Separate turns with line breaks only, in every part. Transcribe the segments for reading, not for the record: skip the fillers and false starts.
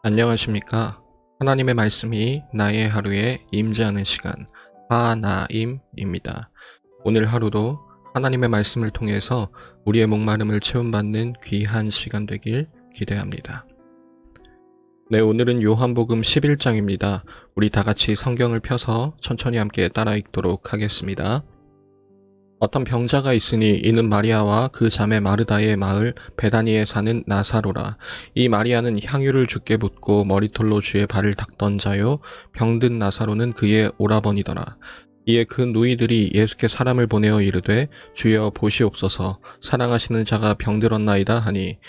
안녕하십니까? 하나님의 말씀이 나의 하루에 임재하는 시간, 하나임입니다. 오늘 하루도 하나님의 말씀을 통해서 우리의 목마름을 채움받는 귀한 시간 되길 기대합니다. 네, 오늘은 요한복음 11장입니다. 우리 다 같이 성경을 펴서 천천히 함께 따라 읽도록 하겠습니다. 어떤 병자가 있으니 이는 마리아와 그 자매 마르다의 마을 베다니에 사는 나사로라. 이 마리아는 향유를 주께 붓고 머리털로 주의 발을 닦던 자요, 병든 나사로는 그의 오라버니더라. 이에 그 누이들이 예수께 사람을 보내어 이르되 주여 보시옵소서, 사랑하시는 자가 병들었나이다 하니,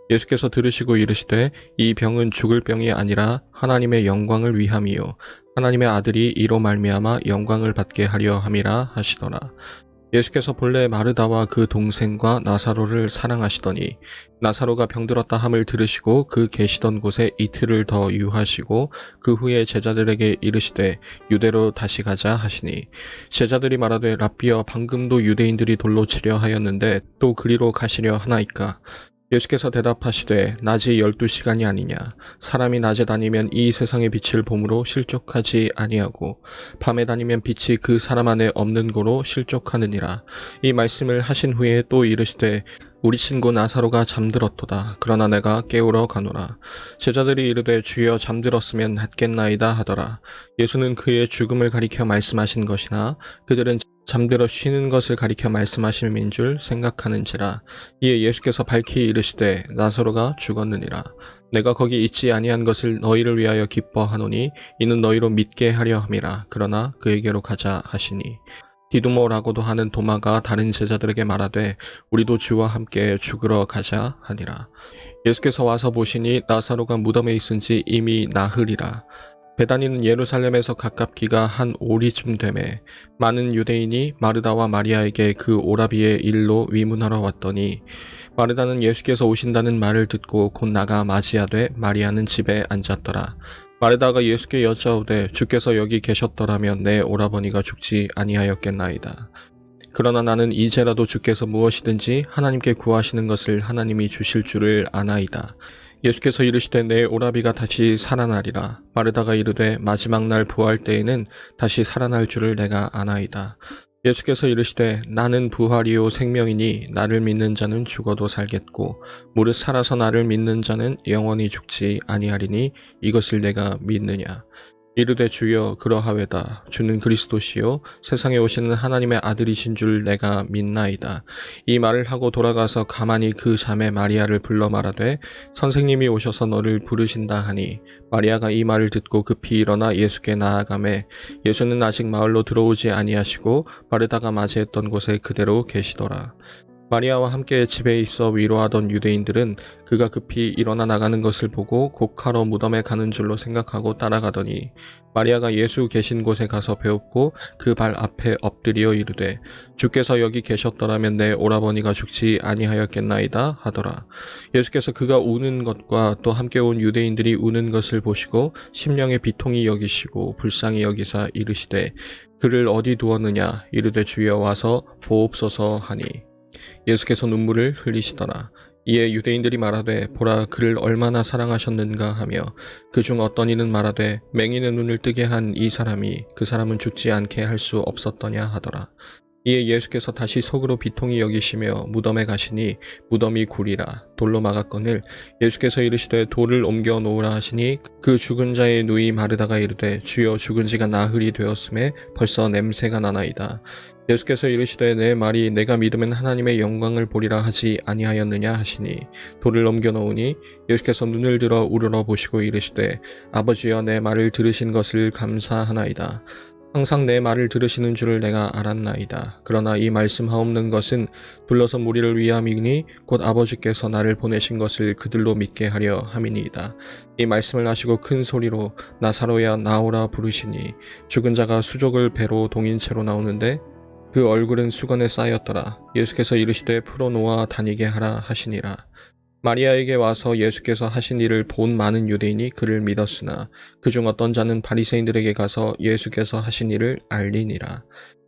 예수께서 들으시고 이르시되 이 병은 죽을 병이 아니라 하나님의 영광을 위함이요 하나님의 아들이 이로 말미암아 영광을 받게 하려 함이라 하시더라. 예수께서 본래 마르다와 그 동생과 나사로를 사랑하시더니 나사로가 병들었다 함을 들으시고 그 계시던 곳에 이틀을 더 유하시고 그 후에 제자들에게 이르시되 유대로 다시 가자 하시니, 제자들이 말하되 랍비여, 방금도 유대인들이 돌로 치려 하였는데 또 그리로 가시려 하나이까? 예수께서 대답하시되 낮이 12시간이 아니냐. 사람이 낮에 다니면 이 세상의 빛을 봄으로 실족하지 아니하고 밤에 다니면 빛이 그 사람 안에 없는 고로 실족하느니라. 이 말씀을 하신 후에 또 이르시되 우리 친구 나사로가 잠들었도다. 그러나 내가 깨우러 가노라. 제자들이 이르되 주여, 잠들었으면 낫겠나이다 하더라. 예수는 그의 죽음을 가리켜 말씀하신 것이나 그들은 잠들어 쉬는 것을 가리켜 말씀하심인 줄 생각하는지라. 이에 예수께서 밝히 이르시되 나사로가 죽었느니라. 내가 거기 있지 아니한 것을 너희를 위하여 기뻐하노니 이는 너희로 믿게 하려 함이라. 그러나 그에게로 가자 하시니, 디두모라고도 하는 도마가 다른 제자들에게 말하되 우리도 주와 함께 죽으러 가자 하니라. 예수께서 와서 보시니 나사로가 무덤에 있은지 이미 나흘이라. 베다니는 예루살렘에서 가깝기가 한 오리쯤 되매 많은 유대인이 마르다와 마리아에게 그 오라비의 일로 위문하러 왔더니, 마르다는 예수께서 오신다는 말을 듣고 곧 나가 맞이하되 마리아는 집에 앉았더라. 마르다가 예수께 여짜오되 주께서 여기 계셨더라면 내 오라버니가 죽지 아니하였겠나이다. 그러나 나는 이제라도 주께서 무엇이든지 하나님께 구하시는 것을 하나님이 주실 줄을 아나이다. 예수께서 이르시되 내 오라비가 다시 살아나리라. 마르다가 이르되 마지막 날 부활 때에는 다시 살아날 줄을 내가 아나이다. 예수께서 이르시되 나는 부활이요 생명이니 나를 믿는 자는 죽어도 살겠고 무릇 살아서 나를 믿는 자는 영원히 죽지 아니하리니 이것을 내가 믿느냐. 이르되 주여, 그러하외다. 주는 그리스도시요 세상에 오시는 하나님의 아들이신 줄 내가 믿나이다. 이 말을 하고 돌아가서 가만히 그 자매 마리아를 불러 말하되 선생님이 오셔서 너를 부르신다 하니, 마리아가 이 말을 듣고 급히 일어나 예수께 나아가매 예수는 아직 마을로 들어오지 아니하시고 마르다가 맞이했던 곳에 그대로 계시더라. 마리아와 함께 집에 있어 위로하던 유대인들은 그가 급히 일어나 나가는 것을 보고 곡하러 무덤에 가는 줄로 생각하고 따라가더니, 마리아가 예수 계신 곳에 가서 배웁고 그 발 앞에 엎드려 이르되 주께서 여기 계셨더라면 내 오라버니가 죽지 아니하였겠나이다 하더라. 예수께서 그가 우는 것과 또 함께 온 유대인들이 우는 것을 보시고 심령의 비통이 여기시고 불쌍히 여기사 이르시되 그를 어디 두었느냐. 이르되 주여, 와서 보옵소서 하니, 예수께서 눈물을 흘리시더라. 이에 유대인들이 말하되 보라, 그를 얼마나 사랑하셨는가 하며 그중 어떤 이는 말하되 맹인의 눈을 뜨게 한 이 사람이 그 사람은 죽지 않게 할 수 없었더냐 하더라. 이에 예수께서 다시 속으로 비통히 여기시며 무덤에 가시니 무덤이 굴이라. 돌로 막았거늘 예수께서 이르시되 돌을 옮겨 놓으라 하시니, 그 죽은 자의 누이 마르다가 이르되 주여, 죽은 지가 나흘이 되었음에 벌써 냄새가 나나이다. 예수께서 이르시되 내 말이 내가 믿으면 하나님의 영광을 보리라 하지 아니하였느냐 하시니, 돌을 옮겨 놓으니 예수께서 눈을 들어 우러러 보시고 이르시되 아버지여, 내 말을 들으신 것을 감사하나이다. 항상 내 말을 들으시는 줄을 내가 알았나이다. 그러나 이 말씀하옵는 것은 둘러서 무리를 위함이니 곧 아버지께서 나를 보내신 것을 그들로 믿게 하려 함이니이다. 이 말씀을 하시고 큰 소리로 나사로야 나오라 부르시니, 죽은 자가 수족을 배로 동인 채로 나오는데 그 얼굴은 수건에 쌓였더라. 예수께서 이르시되 풀어놓아 다니게 하라 하시니라. 마리아에게 와서 예수께서 하신 일을 본 많은 유대인이 그를 믿었으나 그중 어떤 자는 바리새인들에게 가서 예수께서 하신 일을 알리니라.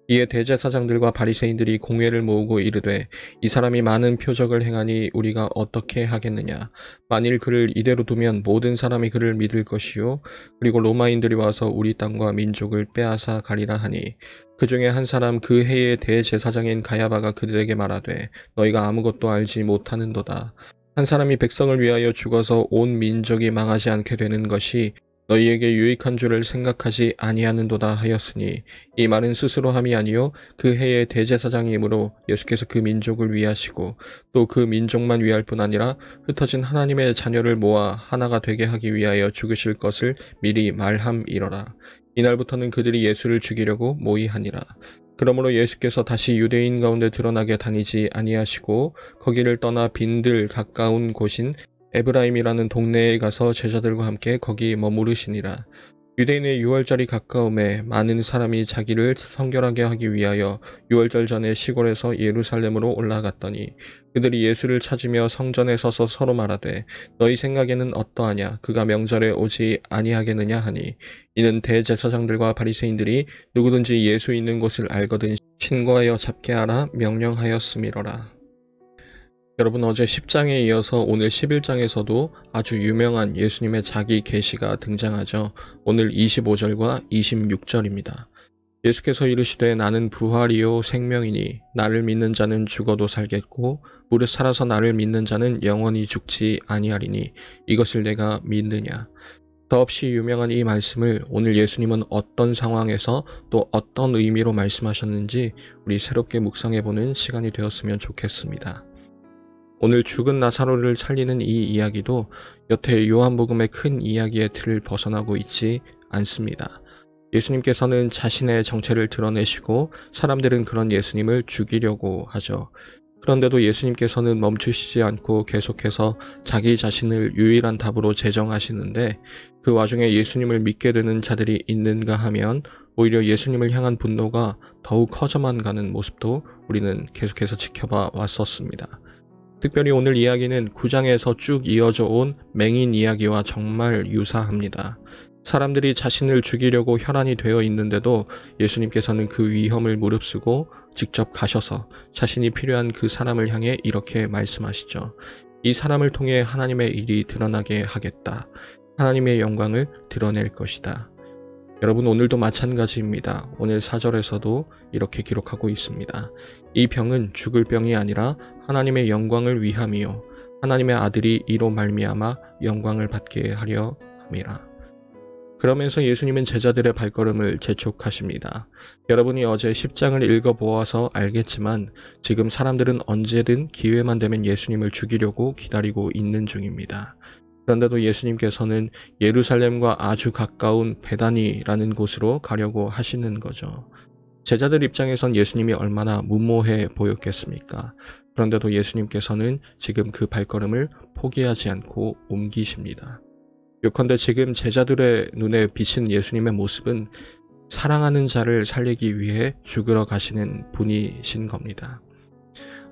이에 대제사장들과 바리새인들이 공회를 모으고 이르되 이 사람이 많은 표적을 행하니 우리가 어떻게 하겠느냐. 만일 그를 이대로 두면 모든 사람이 그를 믿을 것이요 그리고 로마인들이 와서 우리 땅과 민족을 빼앗아 가리라 하니 그 중에 한 사람 그 해의 대제사장인 가야바가 그들에게 말하되 너희가 아무것도 알지 못하는도다. 한 사람이 백성을 위하여 죽어서 온 민족이 망하지 않게 되는 것이 너희에게 유익한 줄을 생각하지 아니하는도다 하였으니 이 말은 스스로 함이 아니요 그 해의 대제사장이므로 예수께서 그 민족을 위하시고 또 그 민족만 위할 뿐 아니라 흩어진 하나님의 자녀를 모아 하나가 되게 하기 위하여 죽으실 것을 미리 말함이러라. 이날부터는 그들이 예수를 죽이려고 모의하니라. 그러므로 예수께서 다시 유대인 가운데 드러나게 다니지 아니하시고 거기를 떠나 빈들 가까운 곳인 에브라임이라는 동네에 가서 제자들과 함께 거기 머무르시니라. 유대인의 유월절이 가까움에 많은 사람이 자기를 성결하게 하기 위하여 유월절 전에 시골에서 예루살렘으로 올라갔더니 그들이 예수를 찾으며 성전에 서서 서로 말하되 너희 생각에는 어떠하냐 그가 명절에 오지 아니하겠느냐 하니 이는 대제사장들과 바리새인들이 누구든지 예수 있는 곳을 알거든 신고하여 잡게 하라 명령하였음이로라. 여러분, 어제 10장에 이어서 오늘 11장에서도 아주 유명한 예수님의 자기 계시가 등장하죠. 오늘 25절과 26절입니다. 예수께서 이르시되 나는 부활이요 생명이니 나를 믿는 자는 죽어도 살겠고 무릇 살아서 나를 믿는 자는 영원히 죽지 아니하리니 이것을 내가 믿느냐. 더없이 유명한 이 말씀을 오늘 예수님은 어떤 상황에서 또 어떤 의미로 말씀하셨는지 우리 새롭게 묵상해보는 시간이 되었으면 좋겠습니다. 오늘 죽은 나사로를 살리는 이 이야기도 여태 요한복음의 큰 이야기의 틀을 벗어나고 있지 않습니다. 예수님께서는 자신의 정체를 드러내시고 사람들은 그런 예수님을 죽이려고 하죠. 그런데도 예수님께서는 멈추시지 않고 계속해서 자기 자신을 유일한 답으로 제정하시는데 그 와중에 예수님을 믿게 되는 자들이 있는가 하면 오히려 예수님을 향한 분노가 더욱 커져만 가는 모습도 우리는 계속해서 지켜봐 왔었습니다. 특별히 오늘 이야기는 9장에서 쭉 이어져 온 맹인 이야기와 정말 유사합니다. 사람들이 자신을 죽이려고 혈안이 되어 있는데도 예수님께서는 그 위험을 무릅쓰고 직접 가셔서 자신이 필요한 그 사람을 향해 이렇게 말씀하시죠. 이 사람을 통해 하나님의 일이 드러나게 하겠다. 하나님의 영광을 드러낼 것이다. 여러분, 오늘도 마찬가지입니다. 오늘 4절에서도 이렇게 기록하고 있습니다. 이 병은 죽을 병이 아니라 하나님의 영광을 위함이요 하나님의 아들이 이로 말미암아 영광을 받게 하려 함이라. 그러면서 예수님은 제자들의 발걸음을 재촉하십니다. 여러분이 어제 10장을 읽어보아서 알겠지만 지금 사람들은 언제든 기회만 되면 예수님을 죽이려고 기다리고 있는 중입니다. 그런데도 예수님께서는 예루살렘과 아주 가까운 베다니라는 곳으로 가려고 하시는 거죠. 제자들 입장에선 예수님이 얼마나 무모해 보였겠습니까? 그런데도 예수님께서는 지금 그 발걸음을 포기하지 않고 옮기십니다. 요컨대 지금 제자들의 눈에 비친 예수님의 모습은 사랑하는 자를 살리기 위해 죽으러 가시는 분이신 겁니다.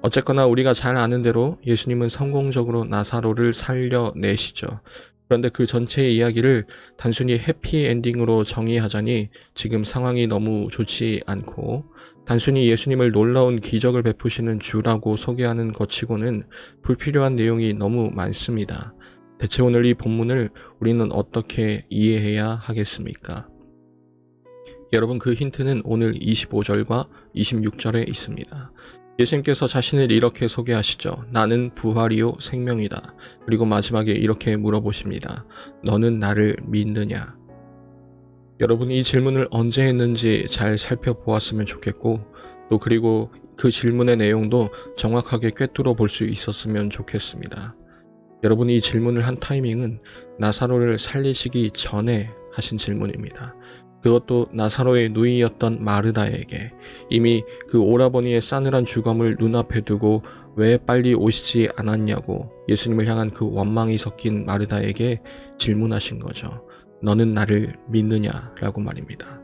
어쨌거나 우리가 잘 아는 대로 예수님은 성공적으로 나사로를 살려내시죠. 그런데 그 전체의 이야기를 단순히 해피엔딩으로 정의하자니 지금 상황이 너무 좋지 않고 단순히 예수님을 놀라운 기적을 베푸시는 주라고 소개하는 것 치고는 불필요한 내용이 너무 많습니다. 대체 오늘 이 본문을 우리는 어떻게 이해해야 하겠습니까? 여러분, 그 힌트는 오늘 25절과 26절에 있습니다. 예수님께서 자신을 이렇게 소개하시죠. 나는 부활이요 생명이다. 그리고 마지막에 이렇게 물어보십니다. 너는 나를 믿느냐? 여러분, 이 질문을 언제 했는지 잘 살펴보았으면 좋겠고 또 그리고 그 질문의 내용도 정확하게 꿰뚫어 볼 수 있었으면 좋겠습니다. 여러분이 이 질문을 한 타이밍은 나사로를 살리시기 전에 하신 질문입니다. 그것도 나사로의 누이였던 마르다에게 이미 그 오라버니의 싸늘한 죽음을 눈앞에 두고 왜 빨리 오시지 않았냐고 예수님을 향한 그 원망이 섞인 마르다에게 질문하신 거죠. 너는 나를 믿느냐? 라고 말입니다.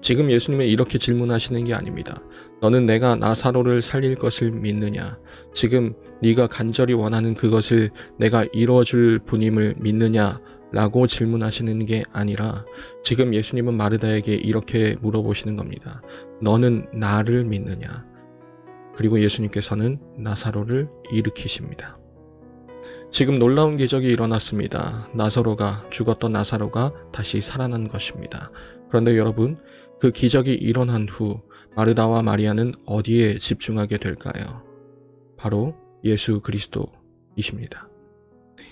지금 예수님은 이렇게 질문하시는 게 아닙니다. 너는 내가 나사로를 살릴 것을 믿느냐? 지금 네가 간절히 원하는 그것을 내가 이루어줄 분임을 믿느냐? 라고 질문하시는 게 아니라 지금 예수님은 마르다에게 이렇게 물어보시는 겁니다. 너는 나를 믿느냐? 그리고 예수님께서는 나사로를 일으키십니다. 지금 놀라운 기적이 일어났습니다. 죽었던 나사로가 다시 살아난 것입니다. 그런데 여러분, 그 기적이 일어난 후 마르다와 마리아는 어디에 집중하게 될까요? 바로 예수 그리스도이십니다.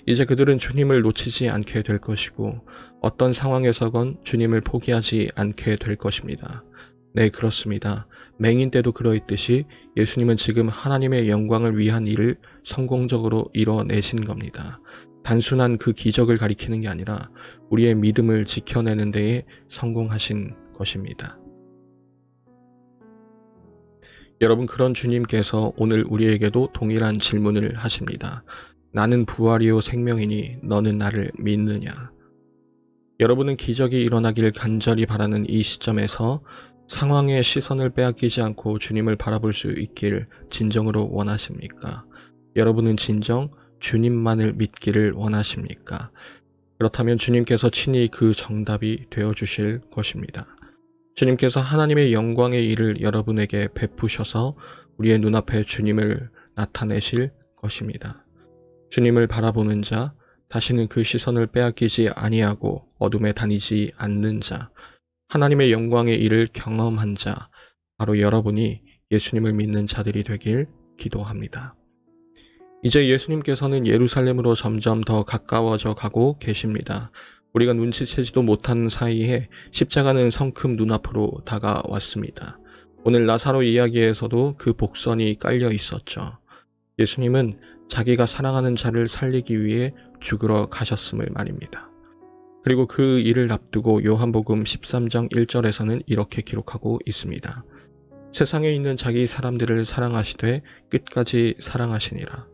이제 그들은 주님을 놓치지 않게 될 것이고 어떤 상황에서건 주님을 포기하지 않게 될 것입니다. 네, 그렇습니다. 맹인 때도 그러했듯이 예수님은 지금 하나님의 영광을 위한 일을 성공적으로 이뤄내신 겁니다. 단순한 그 기적을 가리키는 게 아니라 우리의 믿음을 지켜내는 데에 성공하신 것입니다. 여러분, 그런 주님께서 오늘 우리에게도 동일한 질문을 하십니다. 나는 부활이요 생명이니 너는 나를 믿느냐? 여러분은 기적이 일어나길 간절히 바라는 이 시점에서 상황의 시선을 빼앗기지 않고 주님을 바라볼 수 있길 진정으로 원하십니까? 여러분은 진정 주님만을 믿기를 원하십니까? 그렇다면 주님께서 친히 그 정답이 되어주실 것입니다. 주님께서 하나님의 영광의 일을 여러분에게 베푸셔서 우리의 눈앞에 주님을 나타내실 것입니다. 주님을 바라보는 자, 다시는 그 시선을 빼앗기지 아니하고 어둠에 다니지 않는 자, 하나님의 영광의 일을 경험한 자, 바로 여러분이 예수님을 믿는 자들이 되길 기도합니다. 이제 예수님께서는 예루살렘으로 점점 더 가까워져 가고 계십니다. 우리가 눈치채지도 못한 사이에 십자가는 성큼 눈앞으로 다가왔습니다. 오늘 나사로 이야기에서도 그 복선이 깔려 있었죠. 예수님은 자기가 사랑하는 자를 살리기 위해 죽으러 가셨음을 말입니다. 그리고 그 일을 앞두고 요한복음 13장 1절에서는 이렇게 기록하고 있습니다. 세상에 있는 자기 사람들을 사랑하시되 끝까지 사랑하시니라.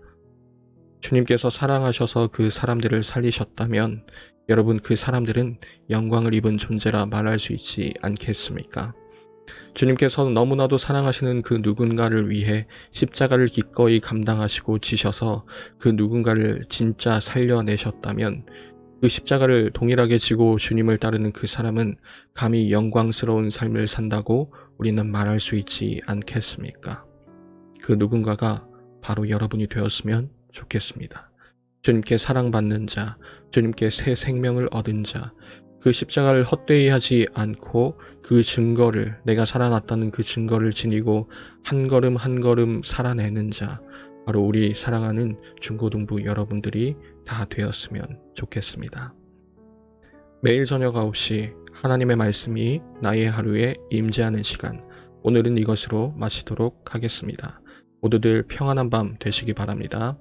주님께서 사랑하셔서 그 사람들을 살리셨다면 여러분, 그 사람들은 영광을 입은 존재라 말할 수 있지 않겠습니까? 주님께서 너무나도 사랑하시는 그 누군가를 위해 십자가를 기꺼이 감당하시고 지셔서 그 누군가를 진짜 살려내셨다면 그 십자가를 동일하게 지고 주님을 따르는 그 사람은 감히 영광스러운 삶을 산다고 우리는 말할 수 있지 않겠습니까? 그 누군가가 바로 여러분이 되었으면 좋겠습니다. 주님께 사랑받는 자, 주님께 새 생명을 얻은 자, 그 십자가를 헛되이 하지 않고 그 증거를, 내가 살아났다는 그 증거를 지니고 한 걸음 한 걸음 살아내는 자, 바로 우리 사랑하는 중고등부 여러분들이 다 되었으면 좋겠습니다. 매일 저녁 9시 하나님의 말씀이 나의 하루에 임재하는 시간, 오늘은 이것으로 마치도록 하겠습니다. 모두들 평안한 밤 되시기 바랍니다.